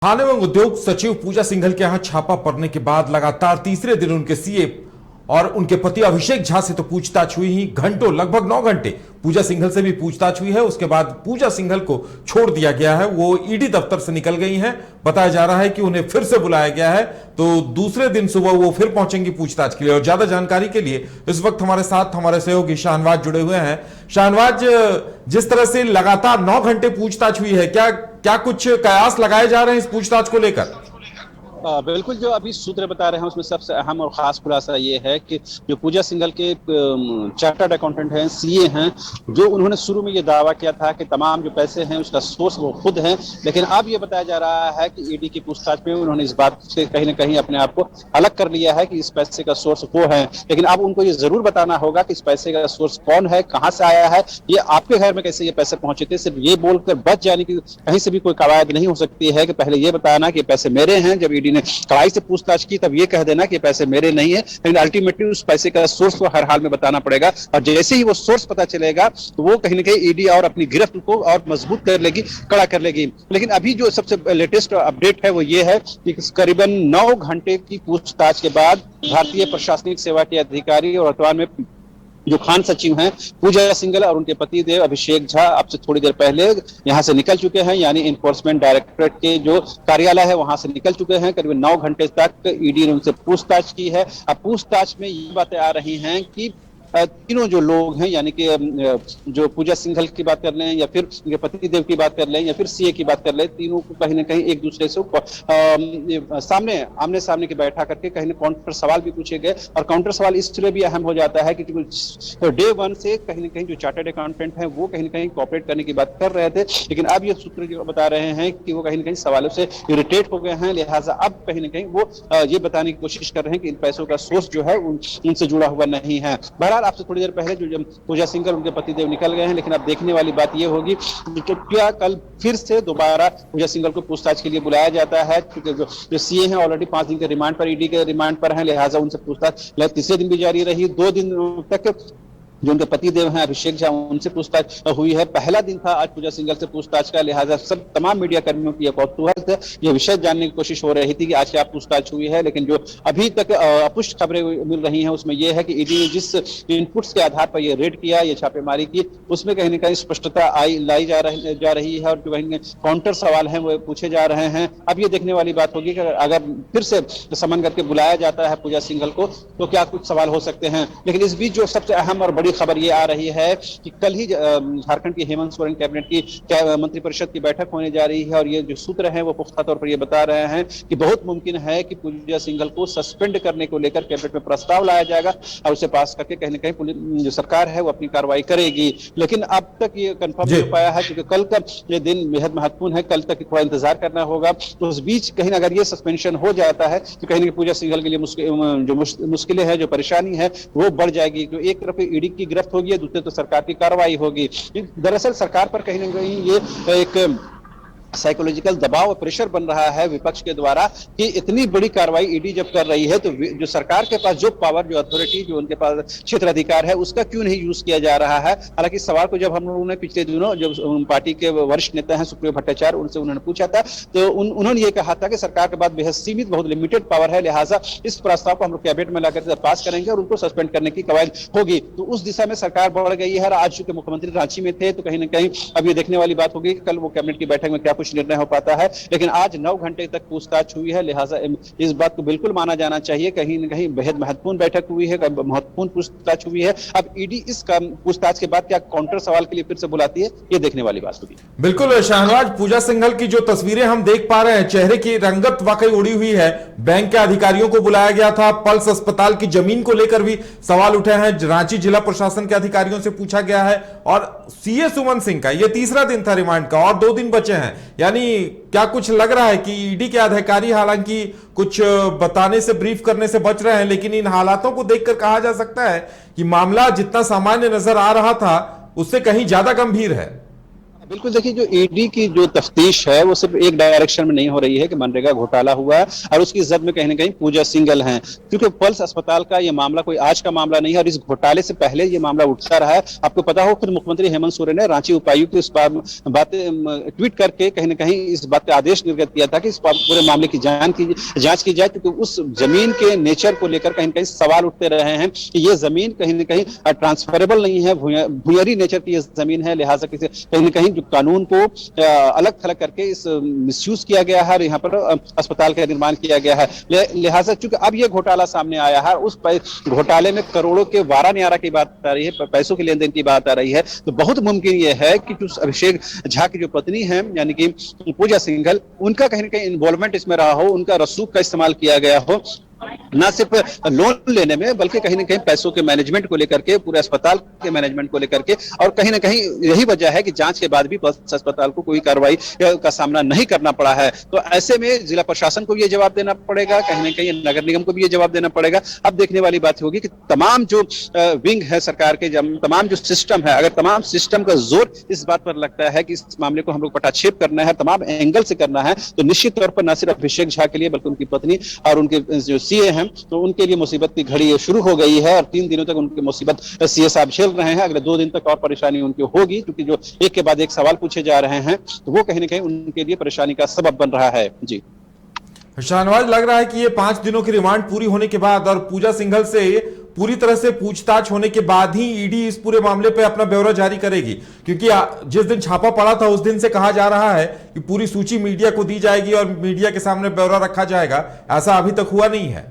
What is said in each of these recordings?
खान एवं उद्योग सचिव पूजा सिंघल के यहां छापा पड़ने के बाद लगातार तीसरे दिन उनके सीए और उनके पति अभिषेक झा से तो पूछताछ हुई ही घंटों, लगभग 9 घंटे पूजा सिंघल से भी पूछताछ हुई है। उसके बाद पूजा सिंघल को छोड़ दिया गया है। वो ईडी दफ्तर से निकल गई हैं। बताया जा रहा है कि उन्हें फिर से बुलाया गया है, तो दूसरे दिन सुबह वो फिर पहुंचेंगी पूछताछ के लिए। और ज्यादा जानकारी के लिए इस वक्त हमारे साथ हमारे सहयोगी शाहनवाज जुड़े हुए हैं। शाहनवाज, जिस तरह से लगातार 9 घंटे पूछताछ हुई है, क्या कुछ कयास लगाए जा रहे हैं इस पूछताछ को लेकर? बिल्कुल, जो अभी सूत्र बता रहे हैं उसमें सबसे अहम और खास खुलासा ये है कि जो पूजा सिंघल के चार्टर्ड अकाउंटेंट हैं, सीए हैं, जो उन्होंने शुरू में ये दावा किया था कि तमाम जो पैसे हैं उसका सोर्स वो खुद हैं, लेकिन अब ये बताया जा रहा है कि ईडी की पूछताछ में उन्होंने इस बात से कहीं ना कहीं अपने आप को अलग कर लिया है कि इस पैसे का सोर्स वो है। लेकिन अब उनको ये जरूर बताना होगा कि इस पैसे का सोर्स कौन है, कहाँ से आया है, ये आपके घर में कैसे ये पैसे पहुंचे थे। सिर्फ ये बोलकर बच जाने की कहीं से भी कोई कवायद नहीं हो सकती है कि पहले ये बताना कि पैसे मेरे हैं। जब ईडी ने कड़ाई से पूछताछ की तब ये कह देना कि पैसे मेरे नहीं है, लेकिन अल्टीमेटली उस पैसे का सोर्स को हर हाल में बताना पड़ेगा। और जैसे ही वो सोर्स पता चलेगा तो वो कहीं ना कहीं ईडी और अपनी गिरफ्त को और मजबूत कर लेगी, कड़ा कर लेगी। लेकिन अभी जो सबसे लेटेस्ट अपडेट है वो ये है कि करीबन 9 घंटे की पूछताछ के बाद भारतीय प्रशासनिक सेवा के अधिकारी और वर्तमान में जो खान सचिव हैं पूजा सिंघल और उनके पति देव अभिषेक झा अब से थोड़ी देर पहले यहां से निकल चुके हैं, यानी इन्फोर्समेंट डायरेक्टरेट के जो कार्यालय है वहां से निकल चुके हैं। करीब 9 घंटे तक ईडी ने उनसे पूछताछ की है। अब पूछताछ में ये बातें आ रही हैं कि तीनों जो लोग हैं, यानी कि जो पूजा सिंघल की बात कर लें या फिर उनके पति देव की बात कर लें या फिर सीए की बात कर लें, तीनों को कहीं ना कहीं एक दूसरे से आमने सामने की बैठा करके कहीं ना काउंटर सवाल भी पूछे गए। और काउंटर सवाल इसलिए भी अहम हो जाता है क्योंकि डे 1 से कहीं ना कहीं जो चार्टर्ड अकाउंटेंट हैं वो कहीं ना कहीं कॉपरेट करने की बात कर रहे थे, लेकिन अब ये सूत्र जो बता रहे हैं कि वो कहीं ना कहीं सवालों से इरिटेट हो गए हैं। लिहाजा अब कहीं ना कहीं वो ये बताने की कोशिश कर रहे हैं कि इन पैसों का सोर्स जो है उनसे जुड़ा हुआ नहीं है। बहरहाल आपसे थोड़ी देर पहले जो पूजा सिंघल उनके पतिदेव निकल गए हैं, लेकिन अब देखने वाली बात यह होगी कि क्या कल फिर से दोबारा पूजा सिंघल को पूछताछ के लिए बुलाया जाता है, क्योंकि जो सीए हैं ऑलरेडी 5 दिन के रिमांड पर, ईडी के रिमांड पर हैं, लिहाजा उनसे पूछताछ तीसरे दिन भी जारी रही। 2 दिन तक जो उनके पति देव हैं अभिषेक झा, उनसे पूछताछ हुई है। पहला दिन था आज पूजा सिंघल से पूछताछ का, लिहाजा सब तमाम मीडिया कर्मियों की कौतूहल है, ये विषय जानने की कोशिश हो रही थी कि आज क्या पूछताछ हुई है। लेकिन जो अभी तक अपुष्ट खबरें मिल रही हैं उसमें यह है कि ईडी ने जिस इनपुट्स के आधार पर यह रेड किया, ये छापेमारी की, उसमें कहीं ना कहीं स्पष्टता लाई जा रही है। और जो कहीं काउंटर सवाल हैं वो पूछे जा रहे हैं। अब ये देखने वाली बात होगी कि अगर फिर से समन करके बुलाया जाता है पूजा सिंघल को तो क्या कुछ सवाल हो सकते हैं। लेकिन इस बीच जो सबसे अहम और बड़ी खबर ये आ रही है कि कल ही झारखंड की हेमंत सोरेन कैबिनेट की मंत्रिपरिषद की बैठक होने जा रही है। और ये जो सूत्र हैं वो पुख्ता तौर पर ये बता रहे हैं कि बहुत मुमकिन है कि पूजा सिंघल को सस्पेंड करने को लेकर कैबिनेट में प्रस्ताव लाया जाएगा और उसे पास करके कहीं ना कहीं जो सरकार है वो अपनी कार्रवाई करेगी। लेकिन अब तक ये कंफर्म नहीं हो पाया है क्योंकि कल का ये दिन बेहद महत्वपूर्ण है, कल तक थोड़ा इंतजार करना होगा। तो उस बीच कहीं अगर ये सस्पेंशन हो जाता है तो कहीं ना पूजा सिंघल के लिए जो मुश्किलें हैं, जो परेशानी है वो बढ़ जाएगी। तो एक तरफ ईडी की गिरफ्त होगी, दूसरे तो सरकार की कार्रवाई होगी। दरअसल सरकार पर कहीं ना कहीं ये एक साइकोलॉजिकल दबाव और प्रेशर बन रहा है विपक्ष के द्वारा कि इतनी बड़ी कार्रवाई ईडी जब कर रही है तो जो सरकार के पास जो पावर, जो अथॉरिटी, जो उनके पास क्षेत्र अधिकार है उसका क्यों नहीं यूज किया जा रहा है। हालांकि सवाल को जब हम लोगों ने पिछले दिनों जब पार्टी के वरिष्ठ नेता हैं सुप्रियो भट्टाचार्य, उनसे उन्होंने पूछा था तो उन्होंने ये कहा था कि सरकार के पास बेहद सीमित, बहुत लिमिटेड पावर है, लिहाजा इस प्रस्ताव को हम लोग कैबिनेट में लाकर पास करेंगे और उनको सस्पेंड करने की कवायद होगी। तो उस दिशा में सरकार बढ़ गई है। आज चूंकि मुख्यमंत्री रांची में थे तो कहीं ना कहीं अब ये देखने वाली बात होगी कि कल वो कैबिनेट की बैठक में क्या कुछ निर्णय हो पाता है। लेकिन आज 9 घंटे तक पूछताछ हुई है, लिहाजा इस बात को बिल्कुल माना जाना चाहिए कहीं न कहीं बेहद महत्वपूर्ण बैठक हुई है, महत्वपूर्ण पूछताछ हुई है। अब ईडी इस पूछताछ के बाद क्या काउंटर सवाल के लिए फिर से बुलाती है, ये देखने वाली बात होगी। बिल्कुल शाहनवाज, पूजा सिंघल की जो तस्वीरें हम देख पा रहे हैं, चेहरे की रंगत वाकई उड़ी हुई है। बैंक के अधिकारियों को बुलाया गया था, पल्स अस्पताल की जमीन को लेकर भी सवाल उठे हैं, रांची जिला प्रशासन के अधिकारियों से पूछा गया है। और सीए सुमन सिंह का ये तीसरा दिन था रिमांड का और 2 दिन बचे हैं। यानी क्या कुछ लग रहा है कि ईडी के अधिकारी हालांकि कुछ बताने से, ब्रीफ करने से बच रहे हैं, लेकिन इन हालातों को देखकर कहा जा सकता है कि मामला जितना सामान्य नजर आ रहा था उससे कहीं ज्यादा गंभीर है। बिल्कुल, देखिए जो ईडी की जो तफ्तीश है वो सिर्फ एक डायरेक्शन में नहीं हो रही है कि मनरेगा घोटाला हुआ है और उसकी जद में कहीं ना कहीं पूजा सिंघल हैं, क्योंकि पल्स अस्पताल का ये मामला कोई आज का मामला नहीं है और इस घोटाले से पहले ये मामला उठता रहा है। आपको पता हो, खुद मुख्यमंत्री हेमंत सोरेन ने रांची उपायुक्त इस बातें ट्वीट करके कहीं ना कहीं इस बात का आदेश निर्गत किया था कि इस पूरे मामले की जांच की जाए, क्योंकि उस जमीन के नेचर को लेकर कहीं ना कहीं सवाल उठते रहे हैं कि ये जमीन कहीं ना कहीं ट्रांसफरेबल नहीं है, भूयरी नेचर की ये जमीन है, लिहाजा कहीं ना कहीं कानून को अलग थलग करके इस मिसयूज किया गया है, यहाँ पर अस्पताल का निर्माण किया गया है। लिहाजा चूंकि अब ये घोटाला सामने आया है, उस घोटाले में करोड़ों के वारा न्यारा की बात आ रही है, पैसों के लेन देन की बात आ रही है, तो बहुत मुमकिन ये है कि अभिषेक झा की जो पत्नी है यानी कि पूजा सिंघल, उनका कहीं ना कहीं इन्वॉल्वमेंट इसमें रहा हो, उनका रसूख का इस्तेमाल किया गया हो, न सिर्फ लोन लेने में बल्कि कहीं ना कहीं पैसों के मैनेजमेंट को लेकर के, पूरे अस्पताल के मैनेजमेंट को लेकर के, और कहीं ना कहीं यही वजह है कि जांच के बाद भी पल्स अस्पताल को कोई कार्रवाई का सामना नहीं करना पड़ा है। तो ऐसे में जिला प्रशासन को भी ये जवाब देना पड़ेगा, कहीं ना कहीं नगर निगम को भी ये जवाब देना पड़ेगा। अब देखने वाली बात होगी कि तमाम जो विंग है सरकार के, तमाम जो सिस्टम है, अगर तमाम सिस्टम का जोर इस बात पर लगता है कि इस मामले को हम लोग पटाक्षेप करना है, तमाम एंगल से करना है, तो निश्चित तौर पर न सिर्फ अभिषेक झा के लिए बल्कि उनकी पत्नी और उनके जो सीए हैं, तो उनके लिए मुसीबत की घड़ी शुरू हो गई है और 3 दिनों तक उनकी मुसीबत सीए साहब झेल रहे हैं। अगले 2 दिन तक और परेशानी उनकी होगी, क्योंकि जो एक के बाद एक सवाल पूछे जा रहे हैं, तो वो कहीं ना कहीं उनके लिए परेशानी का सबब बन रहा है। जी शाहनवाज, लग रहा है कि ये 5 दिनों की रिमांड पूरी होने के बाद और पूजा सिंघल से पूरी तरह से पूछताछ होने के बाद ही ईडी इस पूरे मामले पे अपना ब्यौरा जारी करेगी, क्योंकि जिस दिन छापा पड़ा था उस दिन से कहा जा रहा है कि पूरी सूची मीडिया को दी जाएगी और मीडिया के सामने ब्यौरा रखा जाएगा। ऐसा अभी तक हुआ नहीं है।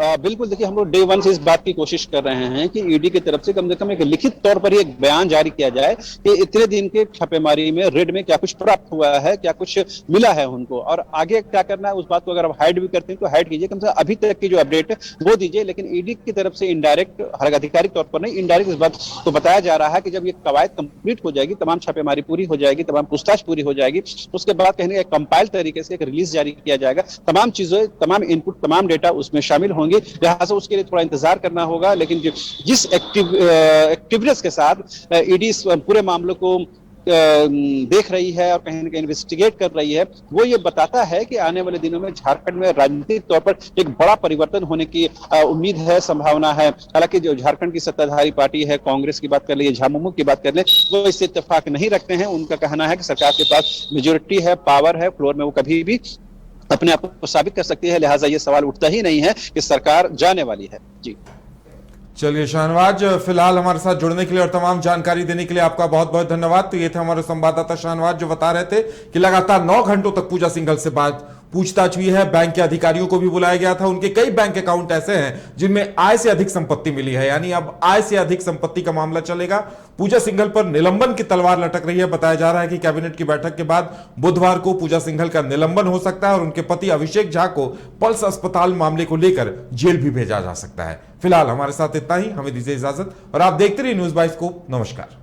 बिल्कुल, देखिए हम लोग डे 1 से इस बात की कोशिश कर रहे हैं कि ईडी की तरफ से कम एक लिखित तौर पर एक बयान जारी किया जाए कि इतने दिन के छापेमारी में, रेड में क्या कुछ प्राप्त हुआ है, क्या कुछ मिला है उनको, और आगे क्या करना है उस बात को अगर आप हाइड भी करते हैं तो हाइड कीजिए, कम से कम अभी तक की जो अपडेट है वो दीजिए। लेकिन ईडी की तरफ से इनडायरेक्ट, हर आधिकारिक तौर पर नहीं, इनडायरेक्ट इस बात को बताया जा रहा है कि जब ये कवायद कंप्लीट हो जाएगी, तमाम छापेमारी पूरी हो जाएगी, तमाम पूछताछ पूरी हो जाएगी, उसके बाद कहीं ना कंपाइल तरीके से एक रिलीज जारी किया जाएगा, तमाम चीजें, तमाम इनपुट, तमाम डेटा उसमें शामिल होंगे। लिहाजा उसके लिए थोड़ा इंतजार करना होगा। लेकिन जिस एक्टिवनेस के साथ ईडी पूरे मामले को देख रही है और कहीं ना कहीं इन्वेस्टिगेट कर रही है, वो ये बताता है कि आने वाले दिनों में झारखंड में राजनीतिक तौर पर एक बड़ा परिवर्तन होने की उम्मीद है, संभावना है। हालांकि जो झारखंड की सत्ताधारी पार्टी है, कांग्रेस की बात कर ले, झामुमो की बात कर ले, वो इससे इत्तेफाक नहीं रखते हैं। उनका कहना है कि सरकार के पास मेजोरिटी है, पावर है, फ्लोर में वो कभी भी अपने आप को साबित कर सकती है। लिहाजा ये सवाल उठता ही नहीं है कि सरकार जाने वाली है। जी चलिए शाहनवाज, फिलहाल हमारे साथ जुड़ने के लिए और तमाम जानकारी देने के लिए आपका बहुत बहुत धन्यवाद। तो ये थे हमारे संवाददाता शाहनवाज, जो बता रहे थे कि लगातार 9 घंटों तक पूजा सिंघल से बात पूछताछ हुई है। बैंक के अधिकारियों को भी बुलाया गया था। उनके कई बैंक अकाउंट ऐसे हैं जिनमें आय से अधिक संपत्ति मिली है, यानी अब आय से अधिक संपत्ति का मामला चलेगा। पूजा सिंघल पर निलंबन की तलवार लटक रही है। बताया जा रहा है कि कैबिनेट की बैठक के बाद बुधवार को पूजा सिंघल का निलंबन हो सकता है और उनके पति अभिषेक झा को पल्स अस्पताल मामले को लेकर जेल भी भेजा जा सकता है। फिलहाल हमारे साथ इतना ही, हमें दीजिए इजाजत और आप देखते रहिए न्यूज़ 22 को। नमस्कार।